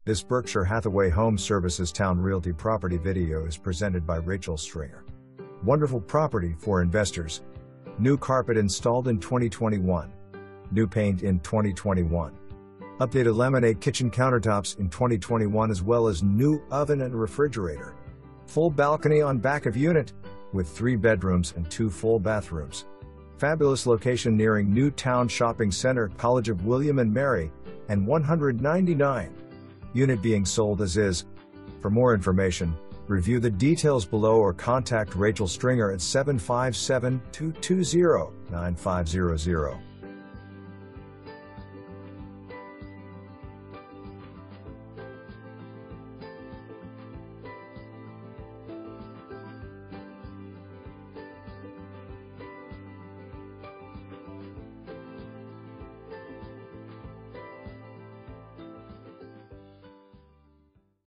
This Berkshire Hathaway Home Services Towne Realty property video is presented by Rachel.Stringer. Wonderful property for investors. New carpet installed in 2021. New paint in 2021. Updated laminate kitchen countertops in 2021 as well as new oven and refrigerator. Full balcony on back of unit, with 3 bedrooms and 2 full bathrooms. Fabulous location nearing new Towne Shopping Center, College of William and Mary, and 199. Unit being sold as is. For more information, review the details below or contact Rachel.Stringer at 757-220-9500.